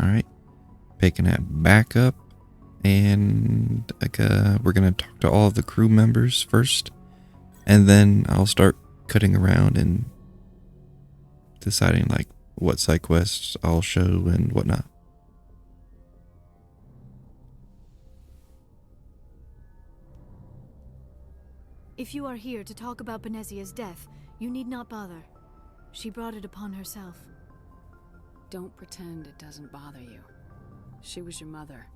Alright. Picking it back up. And we're going to talk to all of the crew members first. And then I'll start cutting around and deciding like what side quests I'll show and whatnot. If you are here to talk about Benezia's death, you need not bother. She brought it upon herself. Don't pretend it doesn't bother you. She was your mother.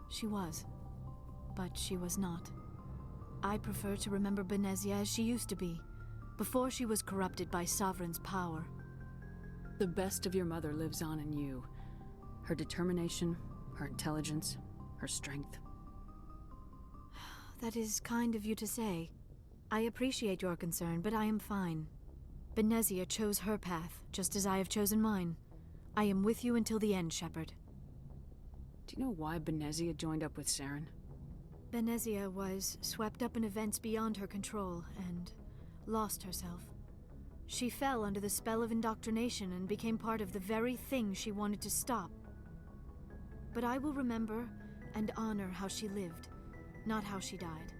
She was. But she was not. I prefer to remember Benezia as she used to be, before she was corrupted by Sovereign's power. The best of your mother lives on in you. Her determination, her intelligence, her strength. That is kind of you to say. I appreciate your concern, but I am fine. Benezia chose her path, just as I have chosen mine. I am with you until the end, Shepard. Do you know why Benezia joined up with Saren? Benezia was swept up in events beyond her control, and lost herself. She fell under the spell of indoctrination and became part of the very thing she wanted to stop. But I will remember and honor how she lived, not how she died.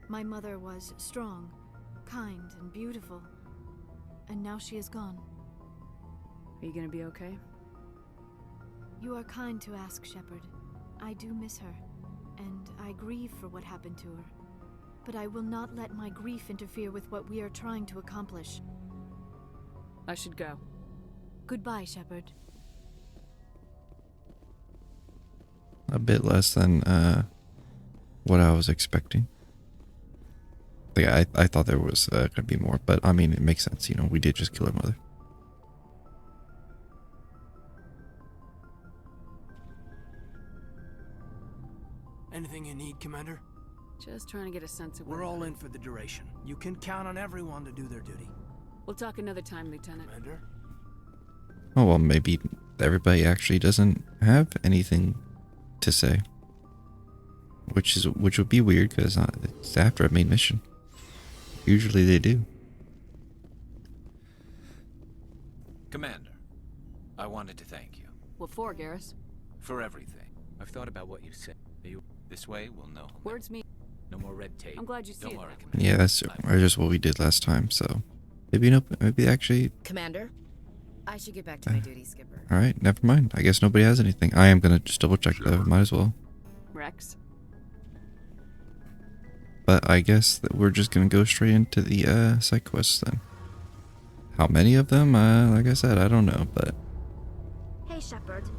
My mother was strong, kind, and beautiful, and now she is gone. Are you gonna be okay? You are kind to ask, Shepard. I do miss her, and I grieve for what happened to her. But I will not let my grief interfere with what we are trying to accomplish. I should go. Goodbye, Shepard. A bit less than what I was expecting. Yeah, I thought there was gonna be more, but I mean, it makes sense. You know, we did just kill her mother. Anything you need, Commander? Just trying to get a sense of We're all in for the duration. You can count on everyone to do their duty. We'll talk another time, Lieutenant. Commander? Oh, well, maybe everybody actually doesn't have anything to say. Which would be weird, because it's after a main mission. Usually they do. Commander, I wanted to thank you. What for, Garrus? For everything. I've thought about what you said. This way, we'll know. Words mean... No more red tape. I'm glad you see Don't it worry, that way. Commander. Yeah, that's just what we did last time, so... Maybe actually... Commander, I should get back to my duty, Skipper. Alright, never mind. I guess nobody has anything. I am gonna just double check though, might as well. Rex? But I guess that we're just gonna go straight into the side quests then. How many of them? Like I said, I don't know, but... Hey, Shepard.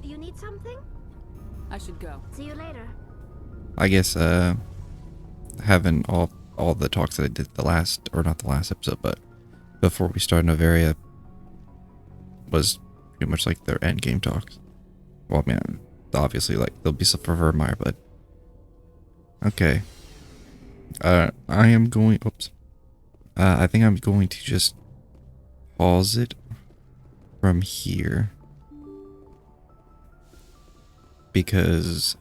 You need something? I should go. See you later. I guess, having all the talks that I did not the last episode, but before we start Novaria was pretty much like their end game talks. Well, man, obviously, like, there'll be stuff for Vermeer, but... Okay. I am going... Oops. I think I'm going to just pause it from here. Because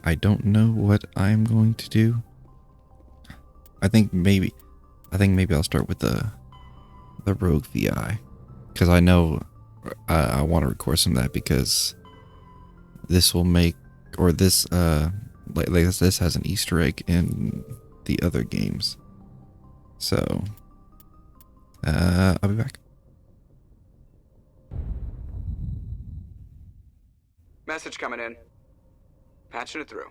I don't know what I'm going to do. I think maybe I'll start with the Rogue VI, because I know I want to record some of that, because this will make, or this this has an Easter egg in the other games. So I'll be back. Message coming in. Patching it through.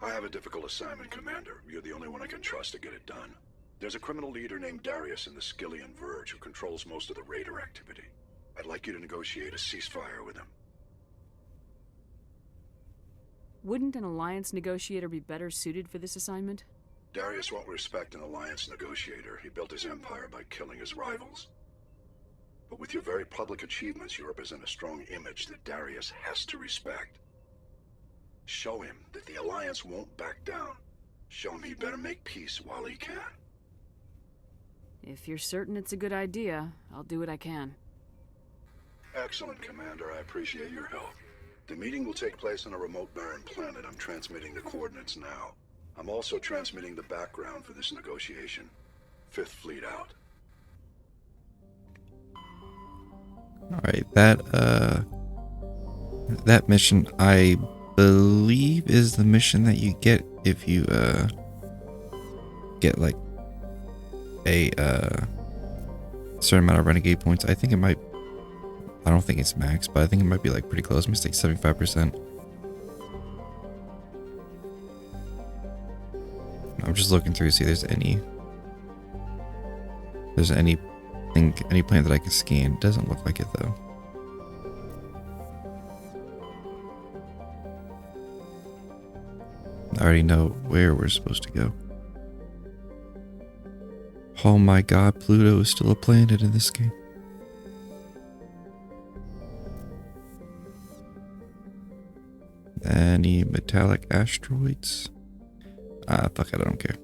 I have a difficult assignment, Commander. You're the only one I can trust to get it done. There's a criminal leader named Darius in the Skillian Verge who controls most of the Raider activity. I'd like you to negotiate a ceasefire with him. Wouldn't an Alliance negotiator be better suited for this assignment? Darius won't respect an Alliance negotiator. He built his empire by killing his rivals. But with your very public achievements, you represent a strong image that Darius has to respect. Show him that the Alliance won't back down. Show him he better make peace while he can. If you're certain it's a good idea, I'll do what I can. Excellent, Commander. I appreciate your help. The meeting will take place on a remote barren planet. I'm transmitting the coordinates now. I'm also transmitting the background for this negotiation. Fifth Fleet out. Alright, that mission, I believe, is the mission that you get if you get like a certain amount of renegade points. I think it might, I don't think it's max, but I think it might be like pretty close. It's like 75%. I'm just looking through to see if there's any plant that I can scan. It doesn't look like it though. I already know where we're supposed to go. Oh my god, Pluto is still a planet in this game. Any metallic asteroids? Fuck it, I don't care.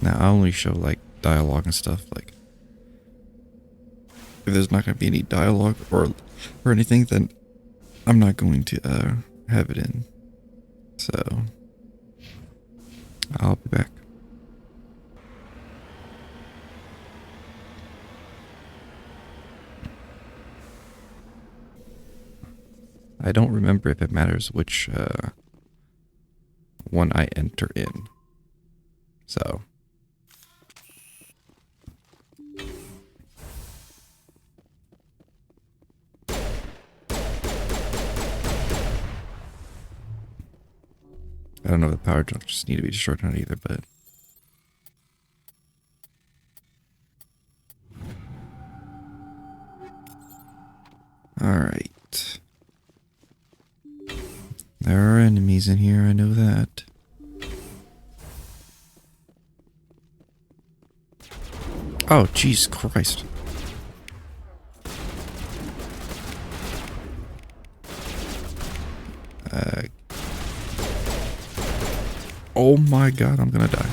Now I only show like dialogue and stuff. Like, if there's not going to be any dialogue or anything, then I'm not going to have it in. So I'll be back. I don't remember if it matters which one I enter in. So I don't know if the power jumps need to be destroyed or not either, but alright. There are enemies in here, I know that. Oh, jeez Christ. Oh my god, I'm gonna die.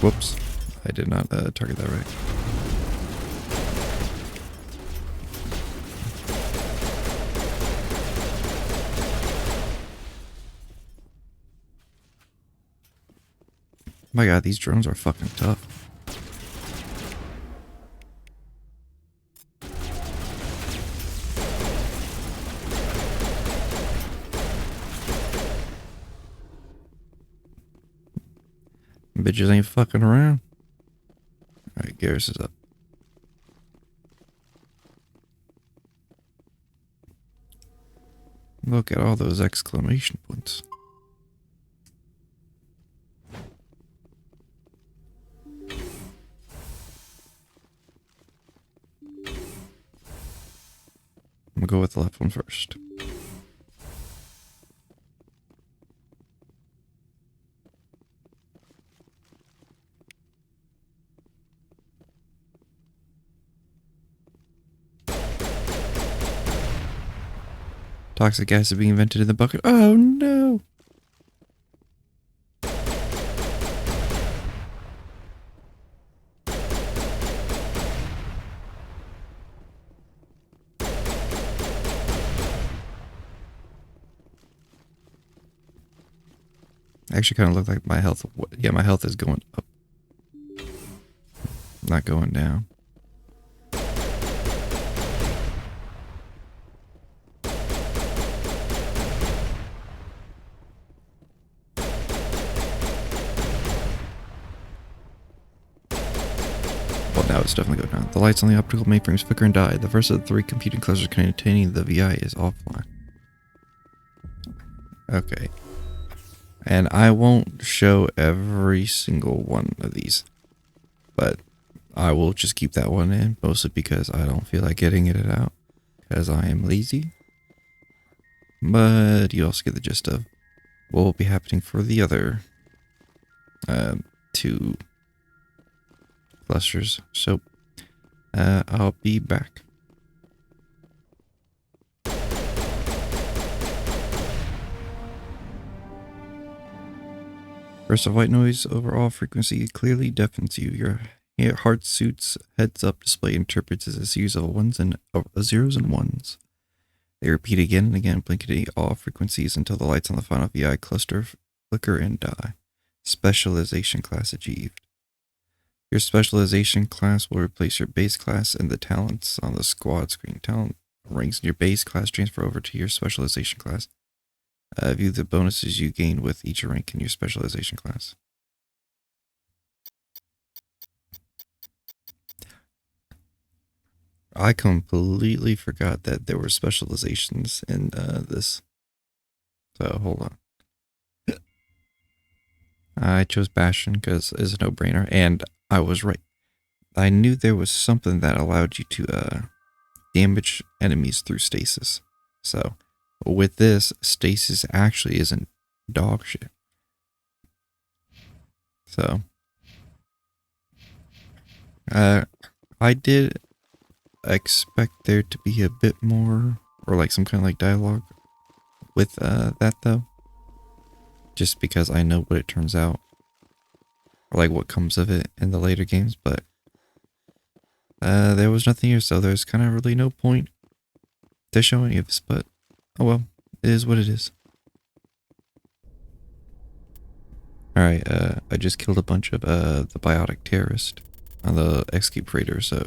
Whoops. I did not target that right. My god, these drones are fucking tough. Bitches ain't fucking around. Alright, Garrus is up. Look at all those exclamation points. I'm gonna go with the left one first. Toxic acid being invented in the bucket. Oh no! Actually kind of looked like my health. Yeah, my health is going up. Not going down. Well, now it's definitely going down. The lights on the optical mainframes flicker and die. The first of the 3 computing clusters containing the VI is offline. Okay. And I won't show every single one of these. but I will just keep that one in, mostly because I don't feel like getting it out, because I am lazy. But you also get the gist of what will be happening for the other 2 clusters. So I'll be back. Burst of white noise over all frequency clearly deafens you. Your heart suit's heads-up display interprets as a series of zeros and ones. They repeat again and again, blinking at all frequencies until the lights on the final VI cluster flicker and die. Specialization class achieved. Your specialization class will replace your base class, and the talents on the squad screen. Talent ranks in your base class transfer over to your specialization class. View the bonuses you gain with each rank in your specialization class. I completely forgot that there were specializations in this. So hold on. I chose Bastion because it's a no-brainer, and I was right. I knew there was something that allowed you to damage enemies through stasis. So with this, stasis actually isn't dog shit. So I did expect there to be a bit more, or like some kind of like dialogue with that though, just because I know what it turns out, or like what comes of it in the later games. But there was nothing here, so there's kind of really no point to show any of this. But oh well, it is what it is. Alright, I just killed a bunch of the biotic terrorist on the Escape Freighter, so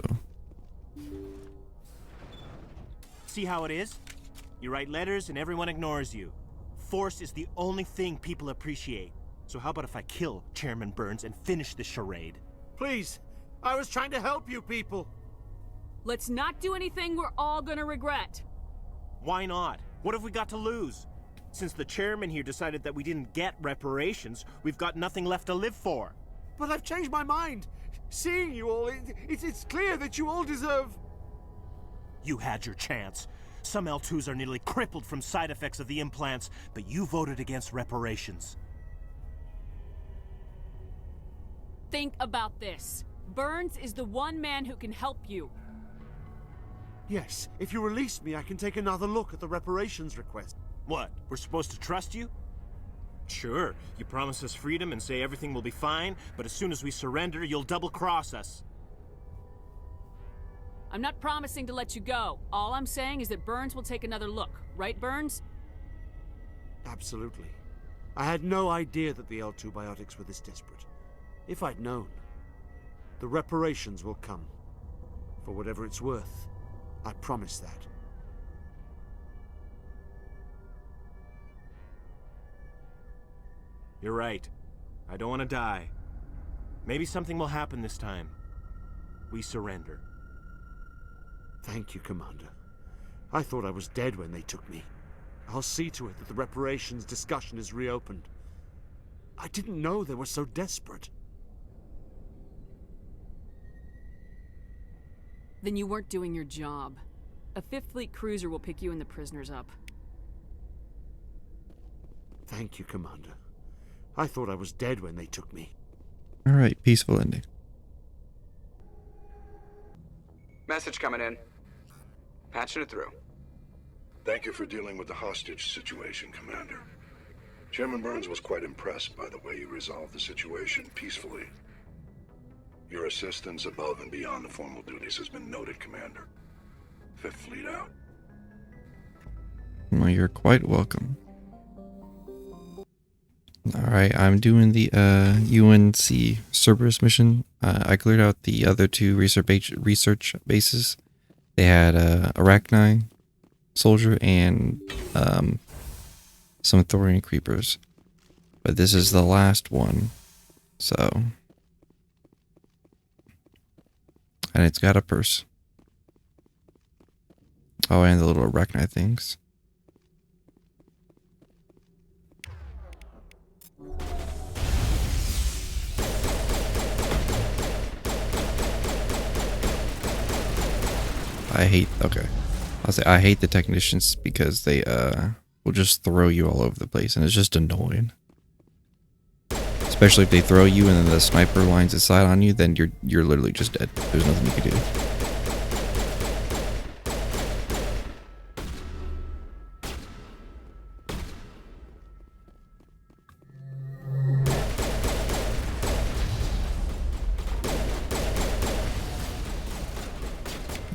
See how it is? You write letters and everyone ignores you. Force is the only thing people appreciate. So how about if I kill Chairman Burns and finish this charade? Please, I was trying to help you people. Let's not do anything we're all gonna regret. Why not? What have we got to lose? Since the chairman here decided that we didn't get reparations, we've got nothing left to live for. But I've changed my mind. Seeing you all, it's clear that you all deserve... You had your chance. Some L2s are nearly crippled from side effects of the implants, but you voted against reparations. Think about this. Burns is the one man who can help you. Yes, if you release me, I can take another look at the reparations request. What, we're supposed to trust you? Sure, you promise us freedom and say everything will be fine, but as soon as we surrender, you'll double-cross us. I'm not promising to let you go. All I'm saying is that Burns will take another look. Right, Burns? Absolutely. I had no idea that the L2 biotics were this desperate. If I'd known, the reparations will come. For whatever it's worth, I promise that. You're right. I don't want to die. Maybe something will happen this time. We surrender. Thank you, Commander. I thought I was dead when they took me. I'll see to it that the reparations discussion is reopened. I didn't know they were so desperate. Then you weren't doing your job. A 5th Fleet cruiser will pick you and the prisoners up. Thank you, Commander. I thought I was dead when they took me. alright, peaceful ending. Message coming in. Patching it through. Thank you for dealing with the hostage situation, Commander. Chairman Burns was quite impressed by the way you resolved the situation peacefully. Your assistance above and beyond the formal duties has been noted, Commander. 5th Fleet out. Well, you're quite welcome. Alright, I'm doing the UNC Cerberus mission. I cleared out the other 2 research bases. They had Arachni soldier and some Thorian creepers. But this is the last one. So. And it's got a purse. Oh, and the little Arachni things. I hate. Okay, I'll say I hate the technicians because they will just throw you all over the place, and it's just annoying. Especially if they throw you and then the sniper lines its sight on you, then you're literally just dead. There's nothing you can do.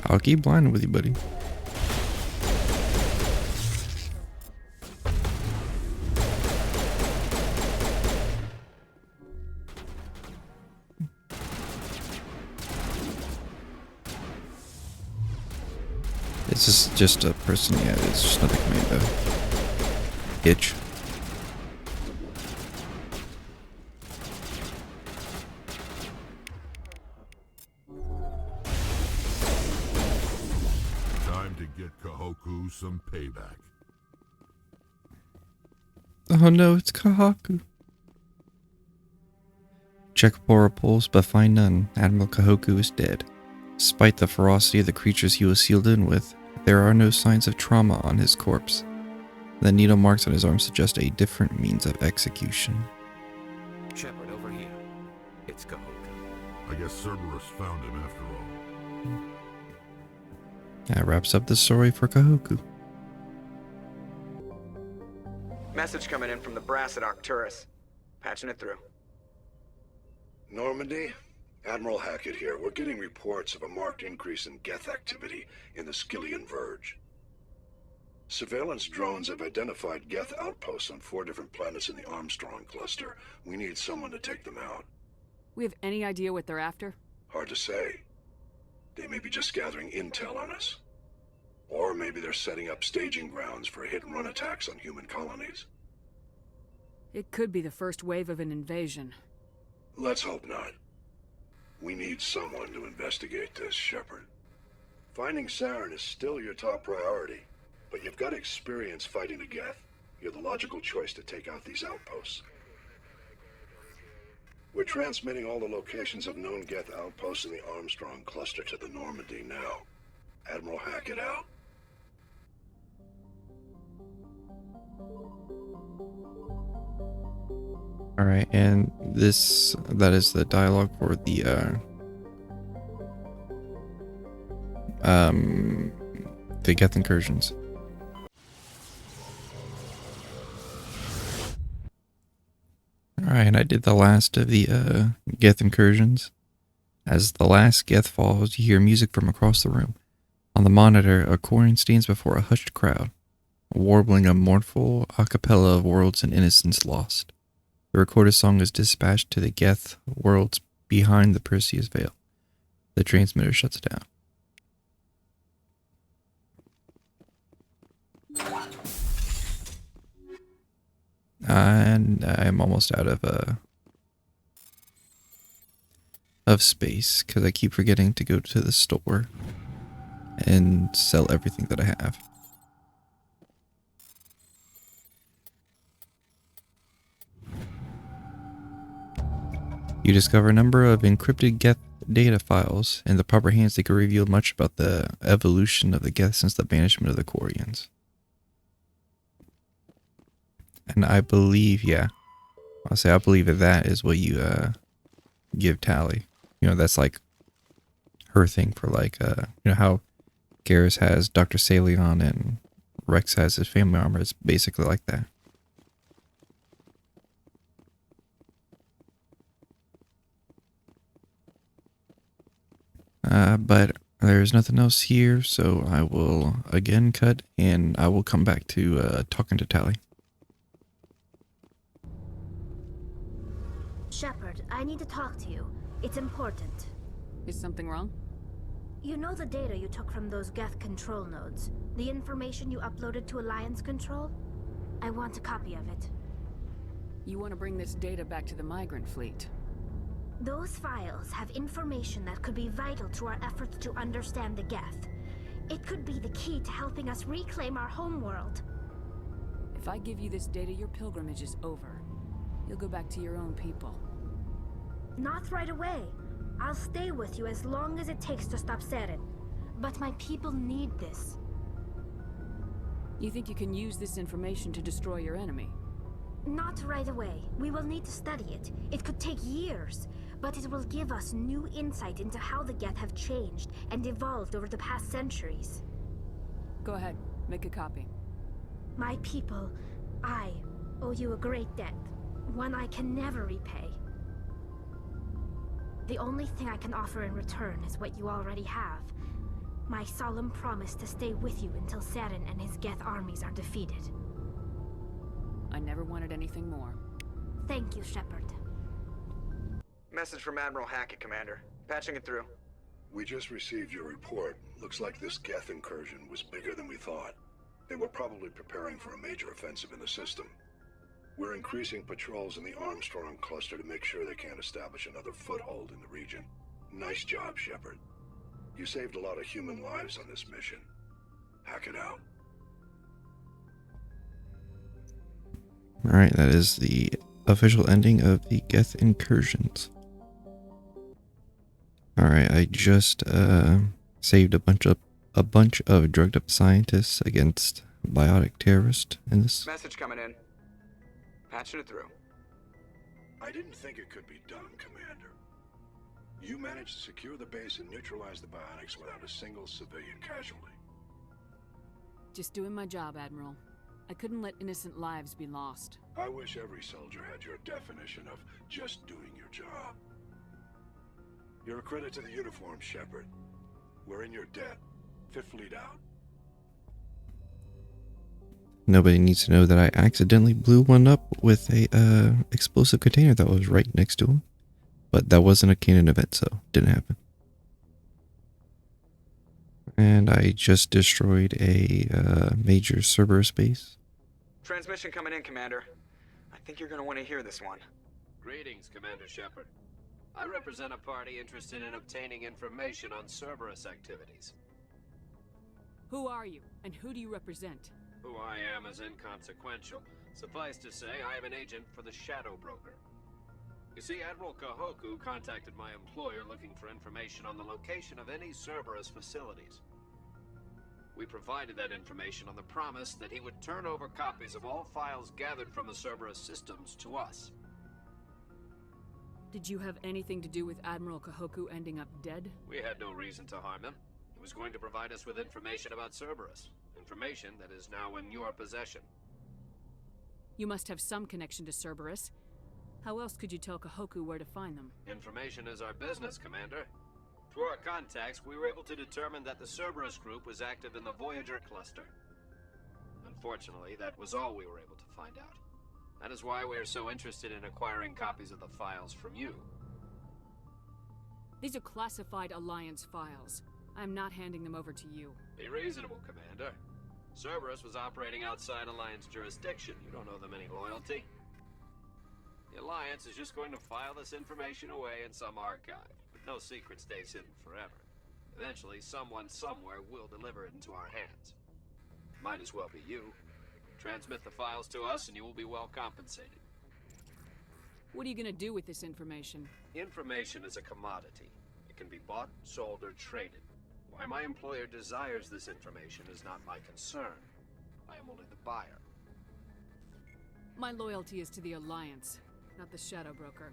I'll keep blinding with you, buddy. It's just a person, yeah, it's just another commando. Itch. Time to get Kahoku some payback. Oh no, it's Kahaku. Check for pulse, but find none. Admiral Kahoku is dead. Despite the ferocity of the creatures he was sealed in with, there are no signs of trauma on his corpse. The needle marks on his arm suggest a different means of execution. Shepard, over here. It's Kahoku. I guess Cerberus found him after all. That wraps up the story for Kahoku. Message coming in from the brass at Arcturus. Patching it through. Normandy? Admiral Hackett here. We're getting reports of a marked increase in Geth activity in the Skyllian Verge. Surveillance drones have identified Geth outposts on 4 different planets in the Armstrong cluster. We need someone to take them out. We have any idea what they're after? Hard to say. They may be just gathering intel on us. Or maybe they're setting up staging grounds for hit-and-run attacks on human colonies. It could be the first wave of an invasion. Let's hope not. We need someone to investigate this, Shepard. Finding Saren is still your top priority, but you've got experience fighting the Geth. You're the logical choice to take out these outposts. We're transmitting all the locations of known Geth outposts in the Armstrong cluster to the Normandy now. Admiral Hackett out. Alright, and that is the dialogue for the Geth incursions. Alright, and I did the last of the Geth incursions. As the last Geth falls, you hear music from across the room. On the monitor, a Quarian stands before a hushed crowd, warbling a mournful a cappella of worlds and innocence lost. The recorded song is dispatched to the Geth worlds behind the Perseus Veil. The transmitter shuts down. And I'm almost out of space because I keep forgetting to go to the store and sell everything that I have. You discover a number of encrypted Geth data files. In the proper hands, they could reveal much about the evolution of the Geth since the banishment of the Quarians. And I believe, yeah, I believe that is what you give Tali. You know, that's like her thing for like, you know how Garrus has Dr. Salion and Rex has his family armor. It's basically like that. But there's nothing else here, so I will again cut, and I will come back to talking to Tali. Shepard, I need to talk to you. It's important. Is something wrong? You know the data you took from those Geth control nodes? The information you uploaded to Alliance Control? I want a copy of it. You want to bring this data back to the migrant fleet? Those files have information that could be vital to our efforts to understand the Geth. It could be the key to helping us reclaim our homeworld. If I give you this data, your pilgrimage is over. You'll go back to your own people. Not right away. I'll stay with you as long as it takes to stop Saren. But my people need this. You think you can use this information to destroy your enemy? Not right away. We will need to study it. It could take years, but it will give us new insight into how the Geth have changed and evolved over the past centuries. Go ahead, make a copy. My people, I owe you a great debt, one I can never repay. The only thing I can offer in return is what you already have. My solemn promise to stay with you until Saren and his Geth armies are defeated. I never wanted anything more. Thank you, Shepard. Message from Admiral Hackett, Commander. Patching it through. We just received your report. Looks like this Geth incursion was bigger than we thought. They were probably preparing for a major offensive in the system. We're increasing patrols in the Armstrong cluster to make sure they can't establish another foothold in the region. Nice job, Shepard. You saved a lot of human lives on this mission. Hack it out. Alright, that is the official ending of the Geth incursions. Alright, I just saved a bunch of drugged up scientists against biotic terrorists in this. Message coming in. Patching it through. I didn't think it could be done, Commander. You managed to secure the base and neutralize the biotics without a single civilian casualty. Just doing my job, Admiral. I couldn't let innocent lives be lost. I wish every soldier had your definition of just doing your job. You're a credit to the uniform, Shepard. We're in your debt. Fifth Fleet out. Nobody needs to know that I accidentally blew one up with a explosive container that was right next to him. But that wasn't a canon event, so didn't happen. And I just destroyed a major Cerberus base. Transmission coming in, Commander. I think you're going to want to hear this one. Greetings, Commander Shepard. I represent a party interested in obtaining information on Cerberus activities. Who are you, and who do you represent? Who I am is inconsequential. Suffice to say, I am an agent for the Shadow Broker. You see, Admiral Kahoku contacted my employer looking for information on the location of any Cerberus facilities. We provided that information on the promise that he would turn over copies of all files gathered from the Cerberus systems to us. Did you have anything to do with Admiral Kahoku ending up dead? We had no reason to harm him. He was going to provide us with information about Cerberus. Information that is now in your possession. You must have some connection to Cerberus. How else could you tell Kahoku where to find them? Information is our business, Commander. Through our contacts, we were able to determine that the Cerberus group was active in the Voyager cluster. Unfortunately, that was all we were able to find out. That is why we are so interested in acquiring copies of the files from you. These are classified Alliance files. I am not handing them over to you. Be reasonable, Commander. Cerberus was operating outside Alliance jurisdiction. You don't owe them any loyalty. The Alliance is just going to file this information away in some archive. But no secret stays hidden forever. Eventually, someone somewhere will deliver it into our hands. Might as well be you. Transmit the files to us and you will be well compensated. What are you gonna do with this information? Information is a commodity. It can be bought, sold, or traded. Why my employer desires this information is not my concern. I am only the buyer. My loyalty is to the Alliance, not the Shadow Broker.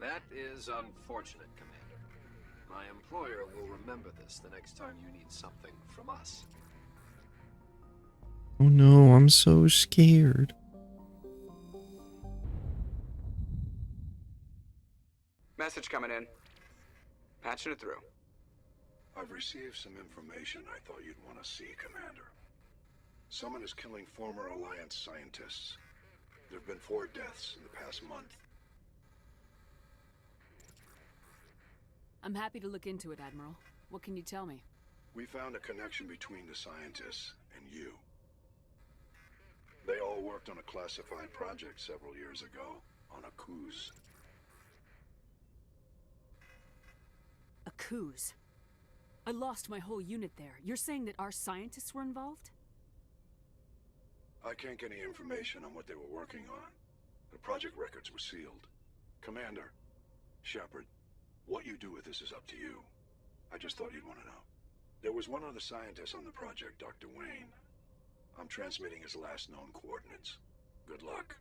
That is unfortunate, Commander. My employer will remember this the next time you need something from us. Oh no, I'm so scared. Message coming in. Patching it through. I've received some information I thought you'd want to see, Commander. Someone is killing former Alliance scientists. There have been 4 deaths in the past month. I'm happy to look into it, Admiral. What can you tell me? We found a connection between the scientists and you. They all worked on a classified project several years ago on Akuze. Akuze? I lost my whole unit there. You're saying that our scientists were involved? I can't get any information on what they were working on. The project records were sealed. Commander, Shepard, what you do with this is up to you. I just thought you'd want to know. There was one other scientist on the project, Dr. Wayne. I'm transmitting his last known coordinates. Good luck.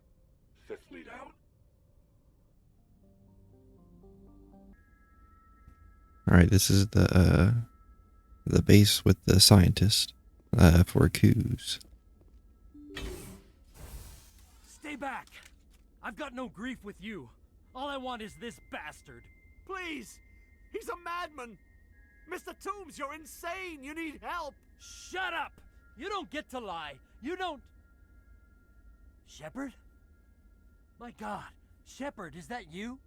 Fifth Fleet out. Alright, this is the base with the scientist for Akuze. Stay back! I've got no grief with you. All I want is this bastard. Please! He's a madman! Mr. Toombs, you're insane! You need help! Shut up! You don't get to lie. You don't... Shepard? My God. Shepard, is that you?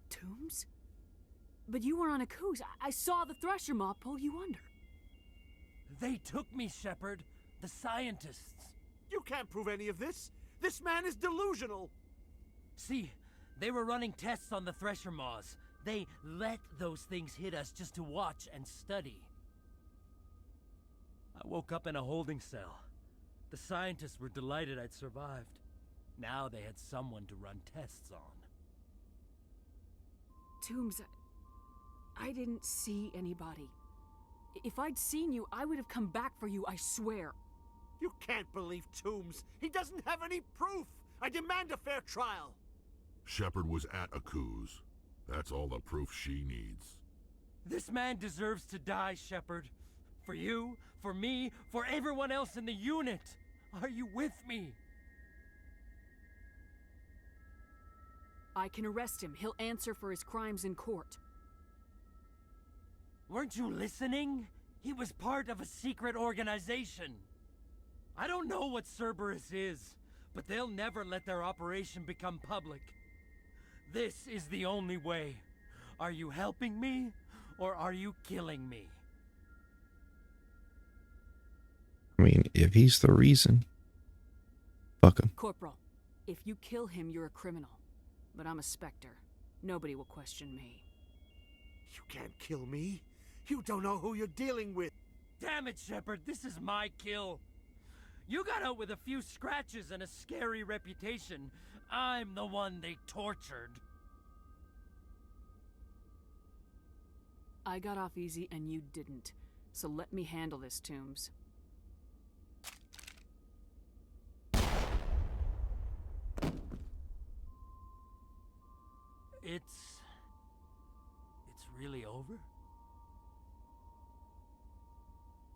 Toombs? But you were on Akuze. I saw the Thresher mob pull you under. They took me, Shepard. The scientists. You can't prove any of this! This man is delusional! See, they were running tests on the Thresher moths. They let those things hit us just to watch and study. I woke up in a holding cell. The scientists were delighted I'd survived. Now they had someone to run tests on. Toombs, I didn't see anybody. If I'd seen you, I would have come back for you, I swear. You can't believe Toombs! He doesn't have any proof! I demand a fair trial! Shepard was at Akuze. That's all the proof she needs. This man deserves to die, Shepard. For you, for me, for everyone else in the unit. Are you with me? I can arrest him. He'll answer for his crimes in court. Weren't you listening? He was part of a secret organization. I don't know what Cerberus is, but they'll never let their operation become public. This is the only way. Are you helping me, or are you killing me? I mean, if he's the reason, fuck him. Corporal, if you kill him, you're a criminal. But I'm a Spectre. Nobody will question me. You can't kill me. You don't know who you're dealing with. Damn it, Shepard, this is my kill. You got out with a few scratches and a scary reputation. I'm the one they tortured. I got off easy and you didn't. So let me handle this, Toombs. It's really over?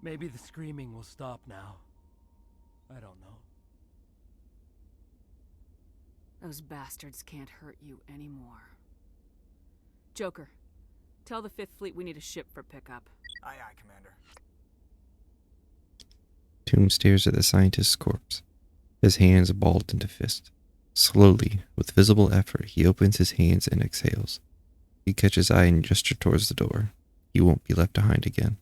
Maybe the screaming will stop now. I don't know. Those bastards can't hurt you anymore. Joker, tell the Fifth Fleet we need a ship for pickup. Aye, aye, Commander. Tomb stares at the scientist's corpse, his hands balled into fists. Slowly, with visible effort, he opens his hands and exhales. You catch his eye and gesture towards the door. He won't be left behind again.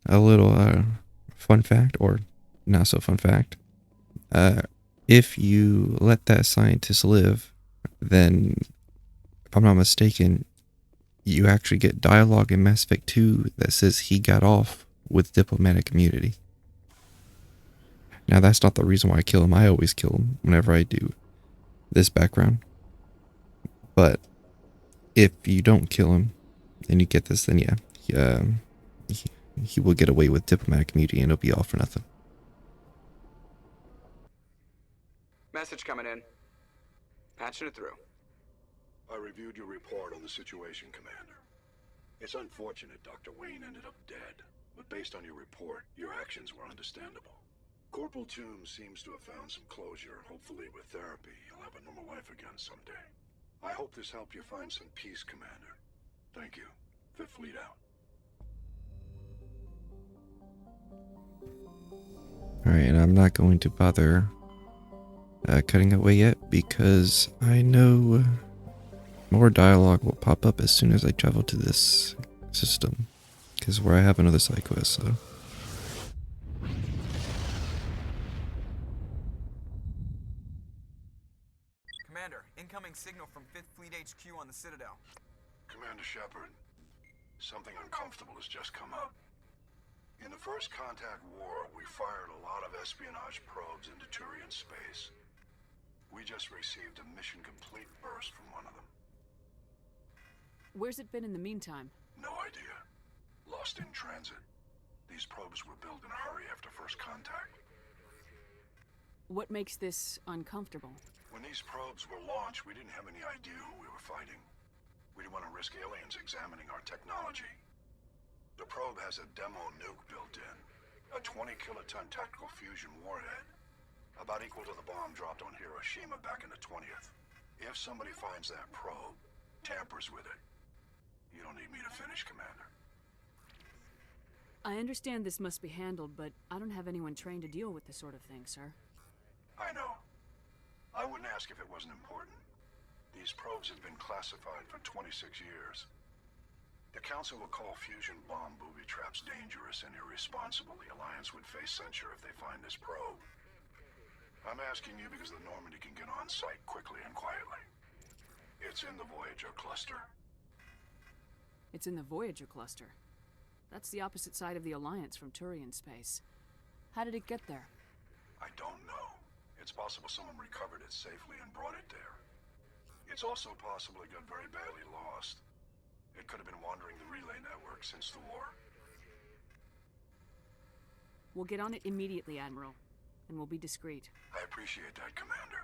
A little fun fact, or not so fun fact. If you let that scientist live, then, if I'm not mistaken, you actually get dialogue in Mass Effect 2 that says he got off with diplomatic immunity. Now, that's not the reason why I kill him. I always kill him whenever I do this background. But if you don't kill him and you get this, then yeah, he will get away with diplomatic immunity and it'll be all for nothing. Message coming in. Patching it through. I reviewed your report on the situation, Commander. It's unfortunate Dr. Wayne ended up dead, but based on your report, your actions were understandable. Corporal Toombs seems to have found some closure. Hopefully with therapy, he'll have a normal life again someday. I hope this helped you find some peace, Commander. Thank you. Fifth Fleet out. Alright, and I'm not going to bother cutting away yet because I know more dialogue will pop up as soon as I travel to this system. Because where I have another side quest, so... Commander, incoming signal from 5th Fleet HQ on the Citadel. Commander Shepard, something uncomfortable has just come up. In the First Contact War, we fired a lot of espionage probes into Turian space. We just received a mission complete burst from one of them. Where's it been in the meantime? No idea. Lost in transit. These probes were built in a hurry after first contact. What makes this uncomfortable? When these probes were launched, we didn't have any idea who we were fighting. We didn't want to risk aliens examining our technology. The probe has a demo nuke built in. A 20-kiloton tactical fusion warhead. About equal to the bomb dropped on Hiroshima back in the 20th. If somebody finds that probe, tampers with it, you don't need me to finish, Commander. I understand this must be handled, but I don't have anyone trained to deal with this sort of thing, sir. I know. I wouldn't ask if it wasn't important. These probes have been classified for 26 years. The Council will call fusion bomb booby traps dangerous and irresponsible. The Alliance would face censure if they find this probe. I'm asking you because the Normandy can get on site quickly and quietly. It's in the Voyager cluster. It's in the Voyager cluster. That's the opposite side of the Alliance from Turian space. How did it get there? I don't know. It's possible someone recovered it safely and brought it there. It's also possible it got very badly lost. It could have been wandering the relay network since the war. We'll get on it immediately, Admiral. And we'll be discreet. I appreciate that, Commander.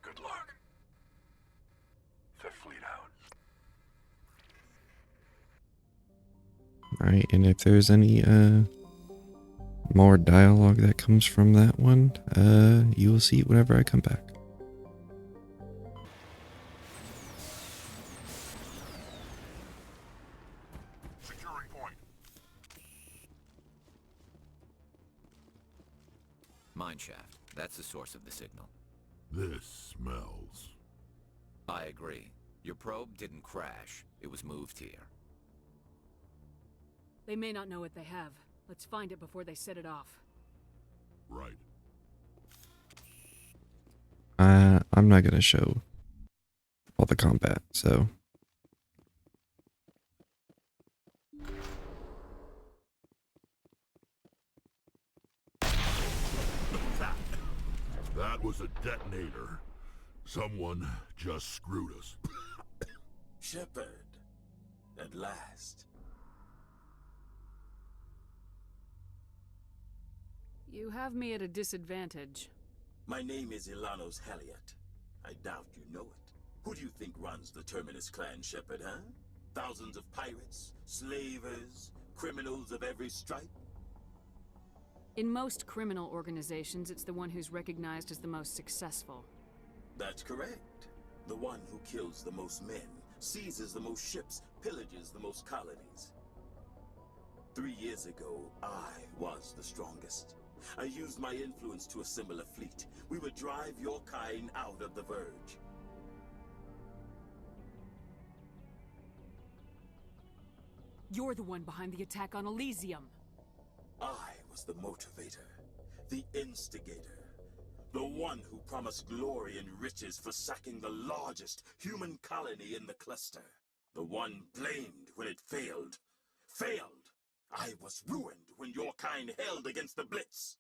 Good luck. Fifth Fleet out. Alright, and if there's any more dialogue that comes from that one, you will see it whenever I come back. Securing point. Mineshaft. That's the source of the signal. This smells. I agree. Your probe didn't crash. It was moved here. They may not know what they have. Let's find it before they set it off. Right. I'm not gonna show all the combat, so. That was a detonator. Someone just screwed us. Shepard, at last. You have me at a disadvantage. My name is Ilanos Halliot. I doubt you know it. Who do you think runs the Terminus clan, Shepard, huh? Thousands of pirates, slavers, criminals of every stripe? In most criminal organizations, it's the one who's recognized as the most successful. That's correct. The one who kills the most men, seizes the most ships, pillages the most colonies. 3 years ago, I was the strongest. I used my influence to assemble a fleet. We would drive your kind out of the Verge. You're the one behind the attack on Elysium. I was the motivator, the instigator, the one who promised glory and riches for sacking the largest human colony in the cluster. The one blamed when it failed. Failed! I was ruined when your kind held against the Blitz.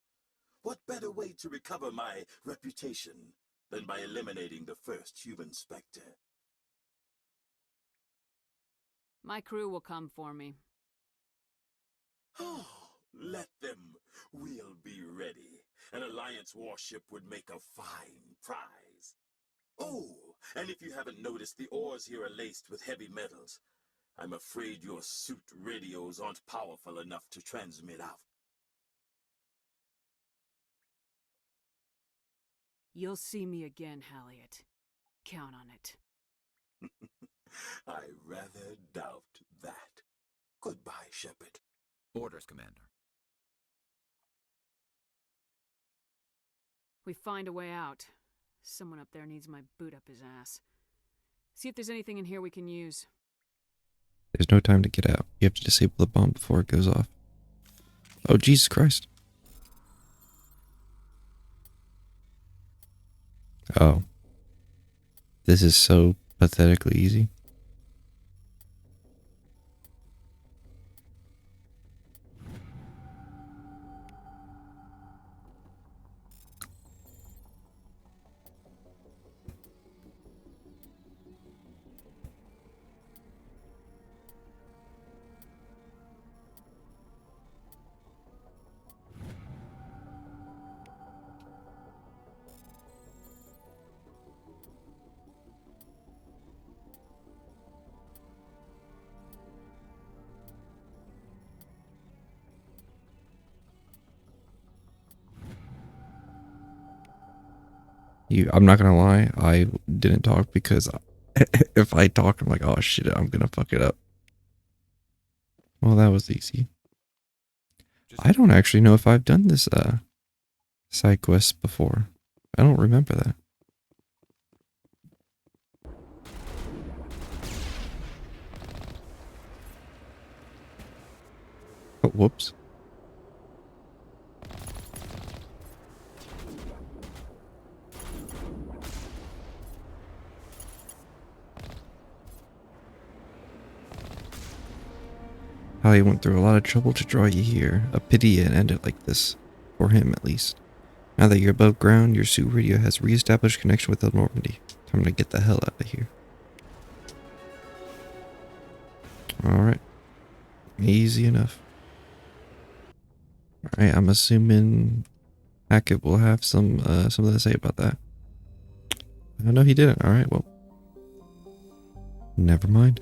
What better way to recover my reputation than by eliminating the first human Spectre? My crew will come for me. Oh, let them. We'll be ready. An Alliance warship would make a fine prize. Oh, and if you haven't noticed, the ores here are laced with heavy metals. I'm afraid your suit radios aren't powerful enough to transmit out. You'll see me again, Halliot. Count on it. I rather doubt that. Goodbye, Shepard. Orders, Commander. We find a way out. Someone up there needs my boot up his ass. See if there's anything in here we can use. There's no time to get out. You have to disable the bomb before it goes off. Oh, Jesus Christ. Oh. This is so pathetically easy. I'm not gonna lie, I didn't talk because if I talk, I'm like, oh shit, I'm gonna fuck it up. Well, that was easy. I don't actually know if I've done this side quest before. I don't remember that. Oh, whoops. How he went through a lot of trouble to draw you here. A pity it ended like this. For him, at least. Now that you're above ground, your suit radio has re-established connection with the Normandy. Time to get the hell out of here. Alright. Easy enough. Alright, I'm assuming Hackett will have something to say about that. I know he didn't. Alright, well. Never mind.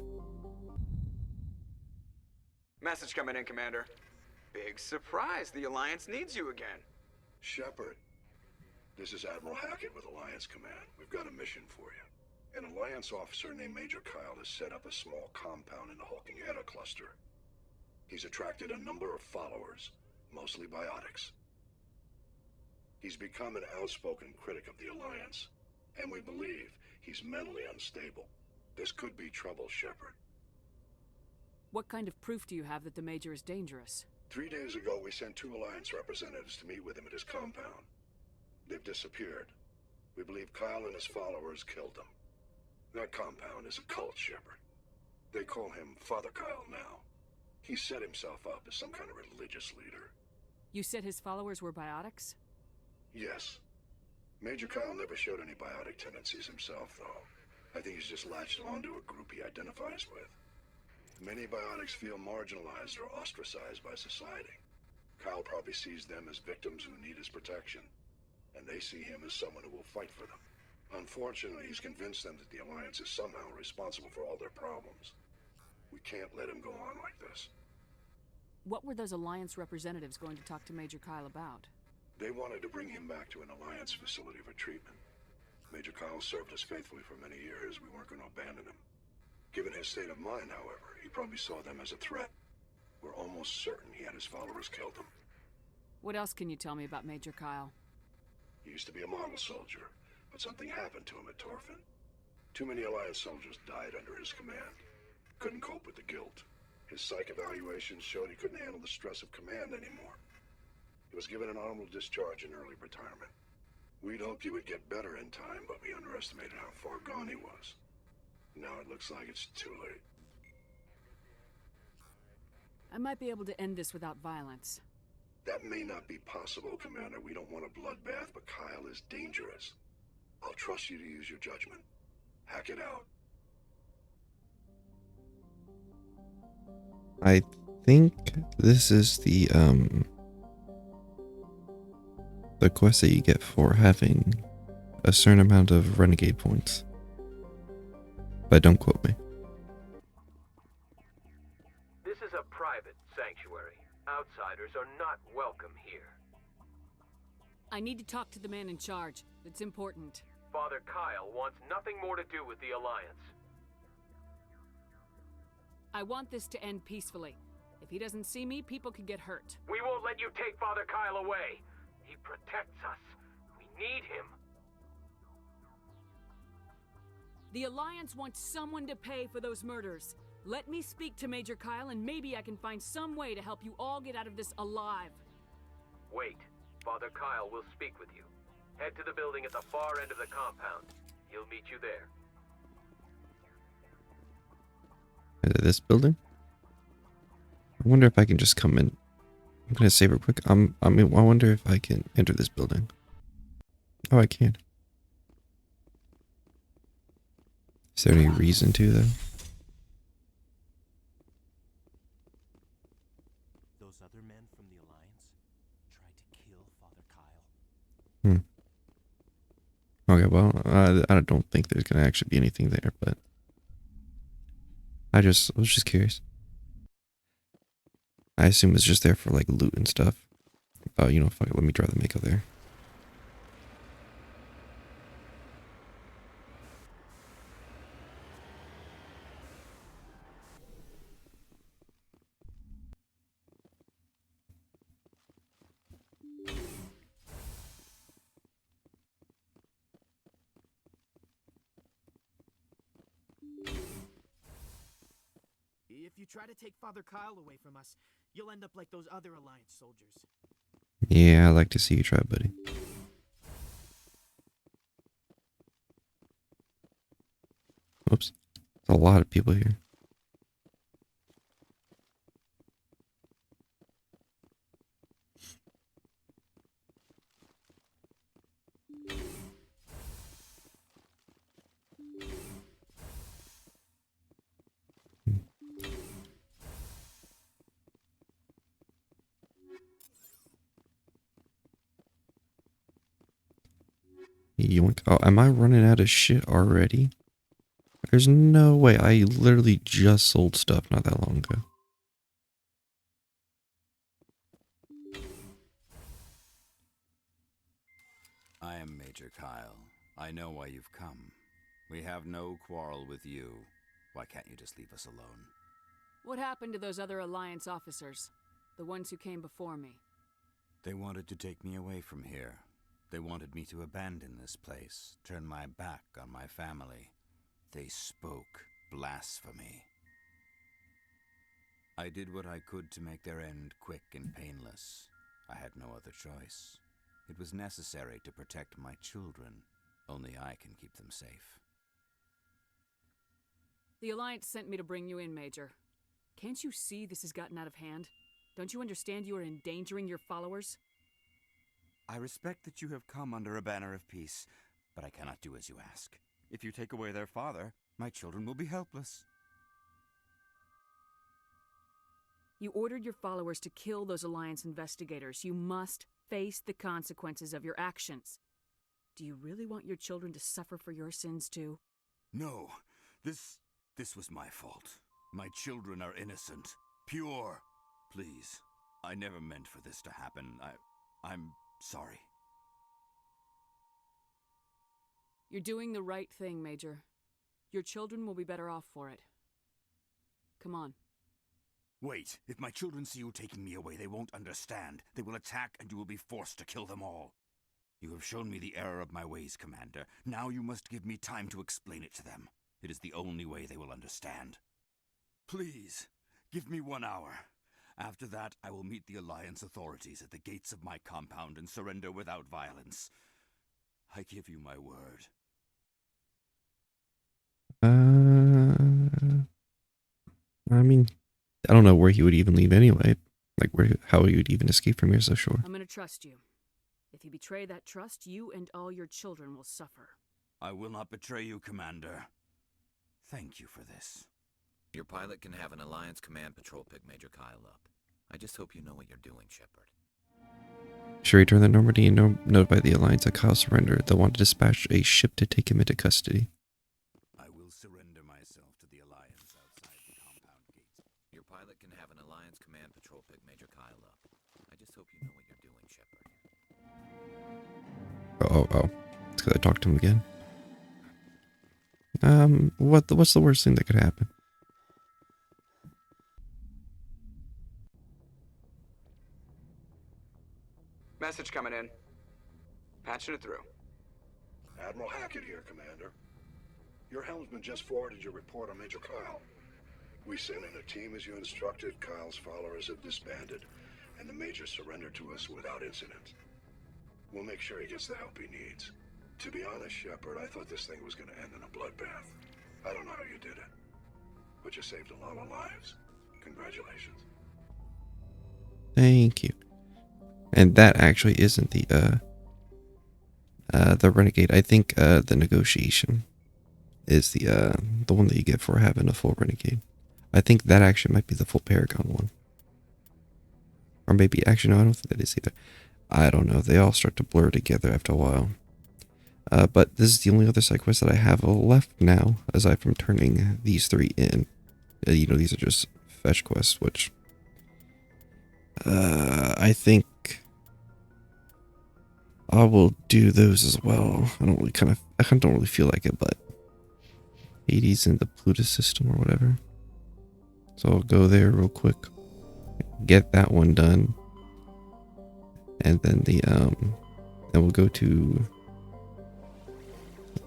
Message coming in, Commander. Big surprise. The Alliance needs you again. Shepard, this is Admiral Hackett with Alliance Command. We've got a mission for you. An Alliance officer named Major Kyle has set up a small compound in the Hulking Eta cluster. He's attracted a number of followers, mostly biotics. He's become an outspoken critic of the Alliance, and we believe he's mentally unstable. This could be trouble, Shepard. What kind of proof do you have that the Major is dangerous? 3 days ago, we sent 2 Alliance representatives to meet with him at his compound. They've disappeared. We believe Kyle and his followers killed them. That compound is a cult, Shepard. They call him Father Kyle now. He set himself up as some kind of religious leader. You said his followers were biotics? Yes. Major Kyle never showed any biotic tendencies himself, though. I think he's just latched onto a group he identifies with. Many biotics feel marginalized or ostracized by society. Kyle probably sees them as victims who need his protection, and they see him as someone who will fight for them. Unfortunately, he's convinced them that the Alliance is somehow responsible for all their problems. We can't let him go on like this. What were those Alliance representatives going to talk to Major Kyle about? They wanted to bring him back to an Alliance facility for treatment. Major Kyle served us faithfully for many years. We weren't going to abandon him. Given his state of mind, however, he probably saw them as a threat. We're almost certain he had his followers killed him. What else can you tell me about Major Kyle? He used to be a model soldier, but something happened to him at Torfin. Too many Alliance soldiers died under his command. Couldn't cope with the guilt. His psych evaluations showed he couldn't handle the stress of command anymore. He was given an honorable discharge in early retirement. We'd hoped he would get better in time, but we underestimated how far gone he was. Now it looks like it's too late. I might be able to end this without violence. That may not be possible, Commander. We don't want a bloodbath, but Kyle is dangerous. I'll trust you to use your judgment. Hack it out. I think this is the quest that you get for having a certain amount of renegade points. But don't quote me. This is a private sanctuary. Outsiders are not welcome here. I need to talk to the man in charge. It's important. Father Kyle wants nothing more to do with the Alliance. I want this to end peacefully. If he doesn't see me, people can get hurt. We won't let you take Father Kyle away. He protects us. We need him. The Alliance wants someone to pay for those murders. Let me speak to Major Kyle and maybe I can find some way to help you all get out of this alive. Wait. Father Kyle will speak with you. Head to the building at the far end of the compound. He'll meet you there. Is it this building? I wonder if I can just come in. I'm gonna save it quick. I wonder if I can enter this building. Oh, I can. Is there any reason to, though? Those other men from the Alliance tried to kill Father Kyle. Okay, well, I don't think there's gonna actually be anything there, but I was just curious. I assume it's just there for like loot and stuff. Oh, you know, fuck it, let me drive the Mako there. If you try to take Father Kyle away from us, you'll end up like those other Alliance soldiers. Yeah, I like to see you try, buddy. Oops. There's a lot of people here. Yoink. Oh, am I running out of shit already? There's no way. I literally just sold stuff not that long ago. I am Major Kyle. I know why you've come. We have no quarrel with you. Why can't you just leave us alone? What happened to those other Alliance officers? The ones who came before me? They wanted to take me away from here. They wanted me to abandon this place, turn my back on my family. They spoke blasphemy. I did what I could to make their end quick and painless. I had no other choice. It was necessary to protect my children. Only I can keep them safe. The Alliance sent me to bring you in, Major. Can't you see this has gotten out of hand? Don't you understand you are endangering your followers? I respect that you have come under a banner of peace, but I cannot do as you ask. If you take away their father, my children will be helpless. You ordered your followers to kill those Alliance investigators. You must face the consequences of your actions. Do you really want your children to suffer for your sins too? No, this was my fault. My children are innocent, pure. Please, I never meant for this to happen. I'm sorry. You're doing the right thing, Major. Your children will be better off for it. Come on. Wait, if my children see you taking me away, they won't understand. They will attack and you will be forced to kill them all. You have shown me the error of my ways, Commander. Now you must give me time to explain it to them. It is the only way they will understand. Please, give me 1 hour. After that, I will meet the Alliance authorities at the gates of my compound and surrender without violence. I give you my word. I mean, I don't know where he would even leave anyway. Like, how he would even escape from here so sure. I'm gonna trust you. If you betray that trust, you and all your children will suffer. I will not betray you, Commander. Thank you for this. Your pilot can have an Alliance command patrol pick Major Kyle up. I just hope you know what you're doing, Shepard. Sure, return the Normandy and notify the Alliance that Kyle surrendered. They'll want to dispatch a ship to take him into custody. I will surrender myself to the Alliance outside the compound gates. Your pilot can have an Alliance command patrol pick Major Kyle up. I just hope you know what you're doing, Shepard. Oh. It's because I talked to him again. What's the worst thing that could happen? Message coming in. Patching it through. Admiral Hackett here, Commander. Your helmsman just forwarded your report on Major Kyle. We sent in a team as you instructed. Kyle's followers have disbanded, and the Major surrendered to us without incident. We'll make sure he gets the help he needs. To be honest, Shepard, I thought this thing was going to end in a bloodbath. I don't know how you did it, but you saved a lot of lives. Congratulations. Thank you. And that actually isn't the renegade. I think the negotiation is the one that you get for having a full renegade. I think that actually might be the full Paragon one. Or maybe, actually, no, I don't think that is either. I don't know. They all start to blur together after a while. But this is the only other side quest that I have left now, aside from turning these 3 in. These are just fetch quests, which I think I will do those as well. I don't really feel like it, but Hades in the Plutus system or whatever. So I'll go there real quick, get that one done, and then then we'll go to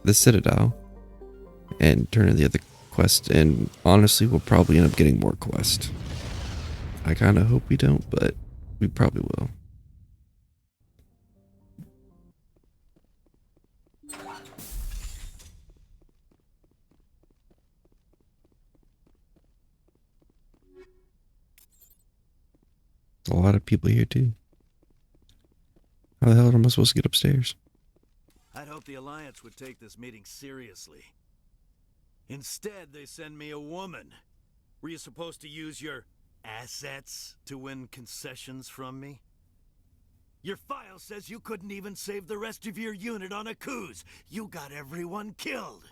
the Citadel and turn in the other quest, and honestly, we'll probably end up getting more quests. I kind of hope we don't, but we probably will. A lot of people here too. How the hell am I supposed to get upstairs? I'd hope the Alliance would take this meeting seriously. Instead, they send me a woman. Were you supposed to use your assets to win concessions from me? Your file says you couldn't even save the rest of your unit on Akuze. You got everyone killed.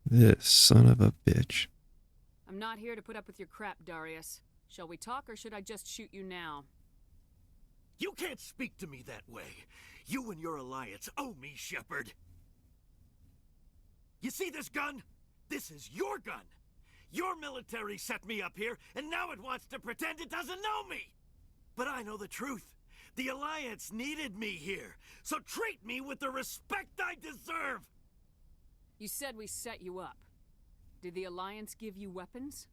This son of a bitch. I'm not here to put up with your crap, Darius. Shall we talk, or should I just shoot you now? You can't speak to me that way. You and your Alliance owe me, Shepard. You see this gun? This is your gun. Your military set me up here, and now it wants to pretend it doesn't know me. But I know the truth. The Alliance needed me here, so treat me with the respect I deserve. You said we set you up. Did the Alliance give you weapons?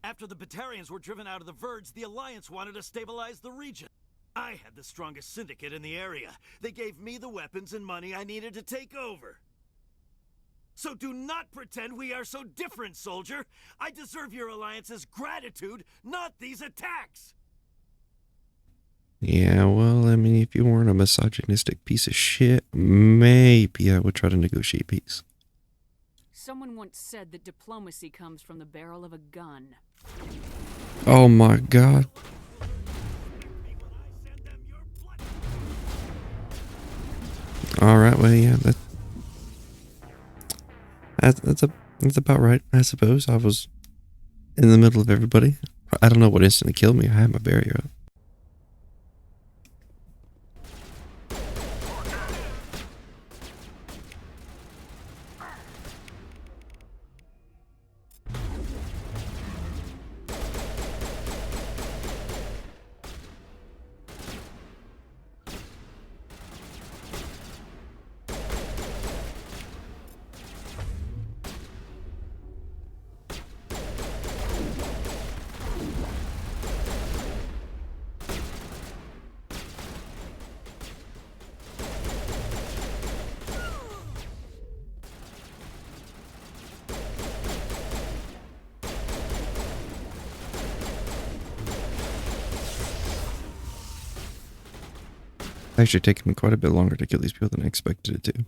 After the Batarians were driven out of the Verge, the Alliance wanted to stabilize the region. I had the strongest syndicate in the area. They gave me the weapons and money I needed to take over. So do not pretend we are so different, soldier. I deserve your Alliance's gratitude, not these attacks. Yeah, well, I mean, if you weren't a misogynistic piece of shit, maybe I would try to negotiate peace. Someone once said that diplomacy comes from the barrel of a gun. Oh my god. Alright, well, yeah, that's about right, I suppose. I was in the middle of everybody. I don't know what instantly killed me. I had my barrier up. Actually taken me quite a bit longer to kill these people than I expected it to.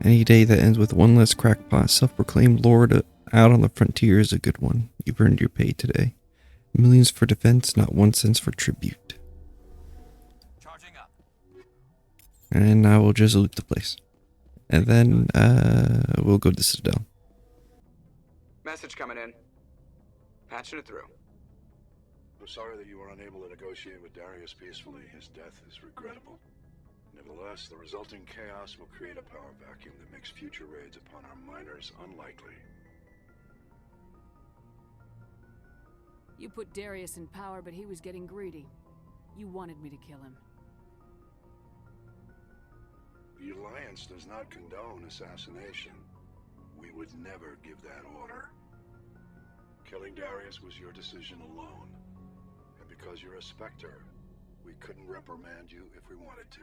Any day that ends with one less crackpot, self-proclaimed lord out on the frontier is a good one. You've earned your pay today. Millions for defense, not 1 cent for tribute. Charging up. And I will just loot the place. And then, we'll go to the Citadel. Message coming in. Patching it through. I'm sorry that you were unable to negotiate with Darius peacefully. His death is regrettable. Nevertheless, the resulting chaos will create a power vacuum that makes future raids upon our miners unlikely. You put Darius in power, but he was getting greedy. You wanted me to kill him. The Alliance does not condone assassination. We would never give that order. Killing Darius was your decision alone. And because you're a Spectre, we couldn't reprimand you if we wanted to.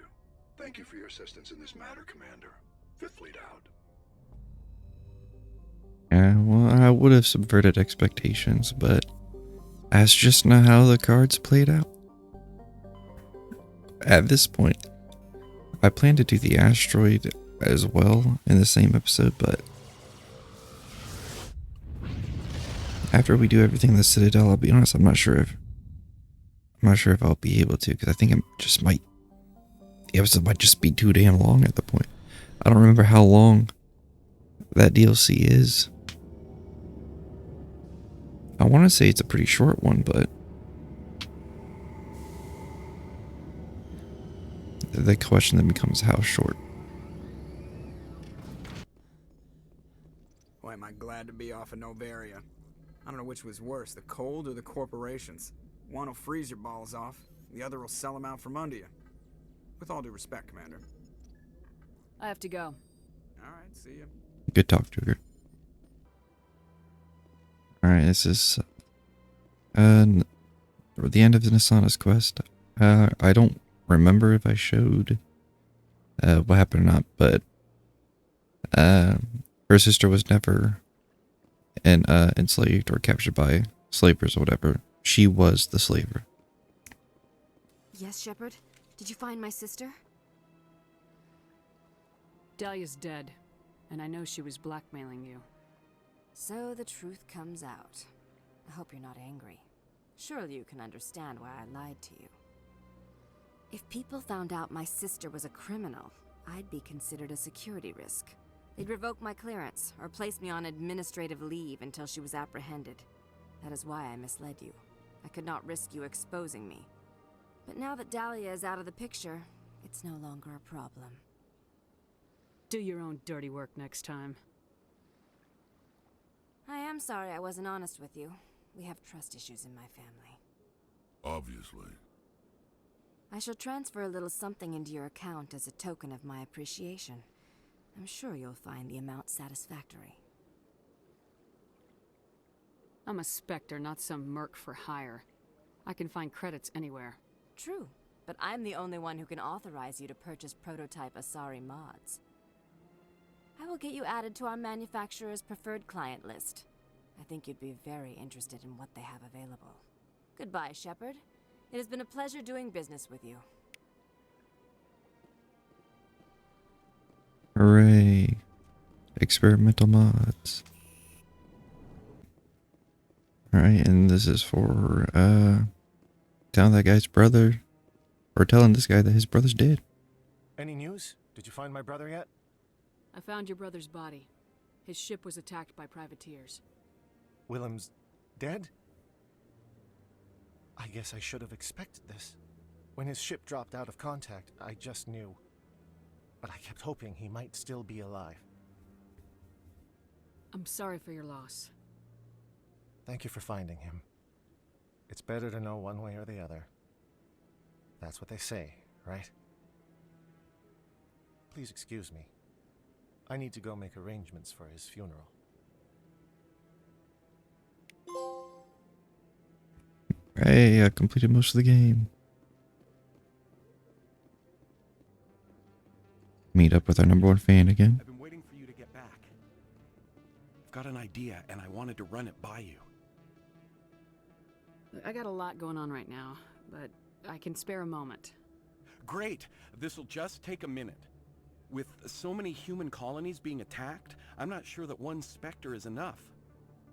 Thank you for your assistance in this matter, Commander. Fifth Fleet out. Yeah, well, I would have subverted expectations, but that's just not how the cards played out. At this point, I plan to do the asteroid as well in the same episode, but after we do everything in the Citadel, I'll be honest, I'm not sure if I'll be able to, because I think the episode might just be too damn long at the point. I don't remember how long that DLC is. I want to say it's a pretty short one, but the question then becomes how short. Boy, am I glad to be off of Novaria. I don't know which was worse, the cold or the corporations. One will freeze your balls off, the other will sell them out from under you. With all due respect, Commander. I have to go. Alright, see ya. Good talk, Joker. Alright, this is the end of Nasana's quest. I don't remember if I showed what happened or not, but her sister was never enslaved or captured by slavers or whatever. She was the slaver. Yes, Shepard? Did you find my sister? Dahlia's dead, and I know she was blackmailing you. So the truth comes out. I hope you're not angry. Surely you can understand why I lied to you. If people found out my sister was a criminal, I'd be considered a security risk. They'd revoke my clearance, or place me on administrative leave until she was apprehended. That is why I misled you. I could not risk you exposing me. But now that Dahlia is out of the picture, it's no longer a problem. Do your own dirty work next time. I am sorry I wasn't honest with you. We have trust issues in my family. Obviously. I shall transfer a little something into your account as a token of my appreciation. I'm sure you'll find the amount satisfactory. I'm a Spectre, not some merc for hire. I can find credits anywhere. True, but I'm the only one who can authorize you to purchase prototype Asari mods. I will get you added to our manufacturer's preferred client list. I think you'd be very interested in what they have available. Goodbye, Shepard. It has been a pleasure doing business with you. Hooray. Experimental mods. Alright, and this is for, telling that guy's brother, or telling this guy that his brother's dead. Any news? Did you find my brother yet? I found your brother's body. His ship was attacked by privateers. Willem's dead? I guess I should have expected this. When his ship dropped out of contact, I just knew. But I kept hoping he might still be alive. I'm sorry for your loss. Thank you for finding him. It's better to know one way or the other. That's what they say, right? Please excuse me. I need to go make arrangements for his funeral. Hey, I completed most of the game. Meet up with our #1 fan again. I've been waiting for you to get back. I've got an idea, and I wanted to run it by you. I got a lot going on right now, but I can spare a moment. Great! This'll just take a minute. With so many human colonies being attacked, I'm not sure that one Spectre is enough.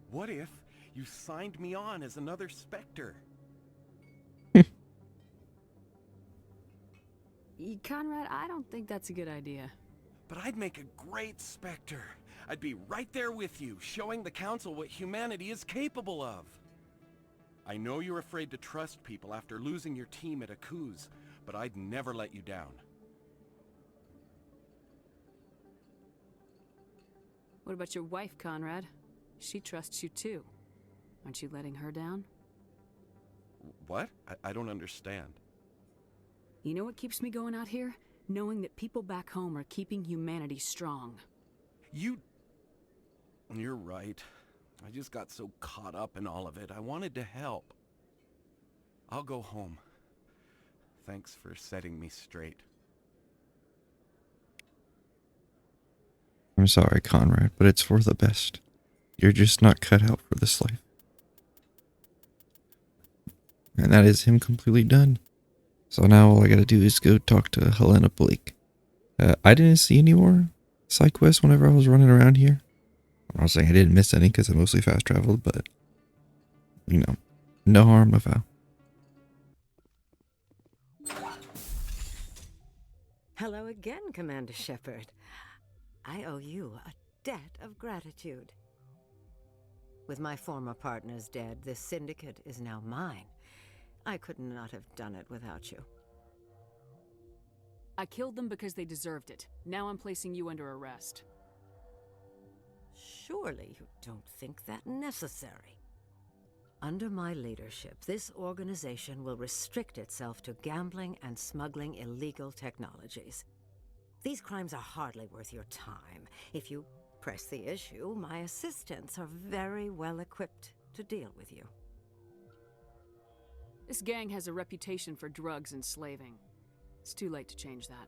What if you signed me on as another Spectre? Conrad, I don't think that's a good idea. But I'd make a great Spectre. I'd be right there with you, showing the Council what humanity is capable of. I know you're afraid to trust people after losing your team at Akuze, but I'd never let you down. What about your wife, Conrad? She trusts you too. Aren't you letting her down? What? I don't understand. You know what keeps me going out here? Knowing that people back home are keeping humanity strong. You're right. I just got so caught up in all of it. I wanted to help. I'll go home. Thanks for setting me straight. I'm sorry, Conrad, but it's for the best. You're just not cut out for this life. And that is him completely done. So now all I gotta do is go talk to Helena Blake. I didn't see any more side quests whenever I was running around here. I was saying I didn't miss any because I mostly fast traveled, but, you know, no harm, no foul. Hello again, Commander Shepard. I owe you a debt of gratitude. With my former partners dead, this syndicate is now mine. I could not have done it without you. I killed them because they deserved it. Now I'm placing you under arrest. Surely you don't think that necessary. Under my leadership, this organization will restrict itself to gambling and smuggling illegal technologies. These crimes are hardly worth your time. If you press the issue, my assistants are very well equipped to deal with you. This gang has a reputation for drugs and slaving. It's too late to change that.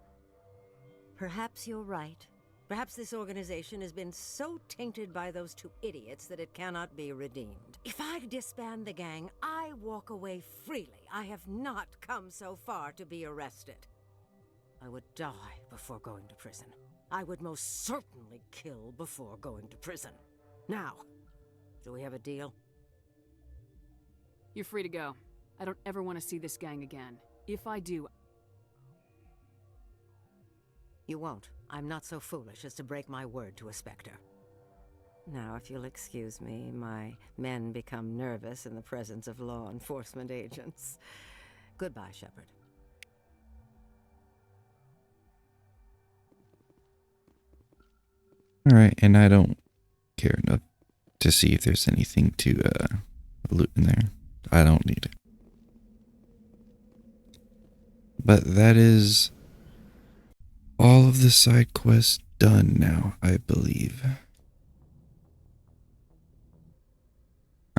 Perhaps you're right. Perhaps this organization has been so tainted by those two idiots that it cannot be redeemed. If I disband the gang, I walk away freely. I have not come so far to be arrested. I would die before going to prison. I would most certainly kill before going to prison. Now, do we have a deal? You're free to go. I don't ever want to see this gang again. If I do... You won't. I'm not so foolish as to break my word to a Spectre. Now, if you'll excuse me, my men become nervous in the presence of law enforcement agents. Goodbye, Shepard. Alright, and I don't care enough to see if there's anything to loot in there. I don't need it. But that is all of the side quests done now, I believe.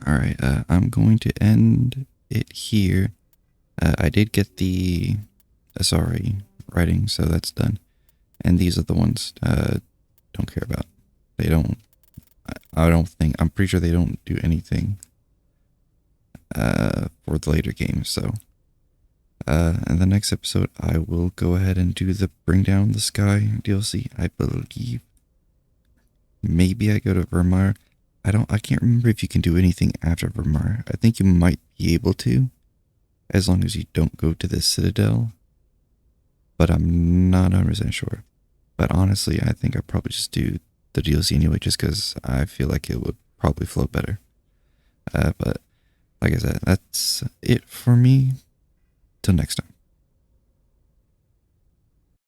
Alright, I'm going to end it here. I did get the Asari writing, so that's done. And these are the ones don't care about. They don't, I don't think, I'm pretty sure they don't do anything for the later games, so in the next episode I will go ahead and do the Bring Down the Sky DLC, I believe. Maybe I go to Vermeer. I can't remember if you can do anything after Vermeer. I think you might be able to, as long as you don't go to the Citadel, but I'm not 100% sure. But honestly, I think I'd probably just do the DLC anyway, just because I feel like it would probably flow better. But like I said, that's it for me. Till next time.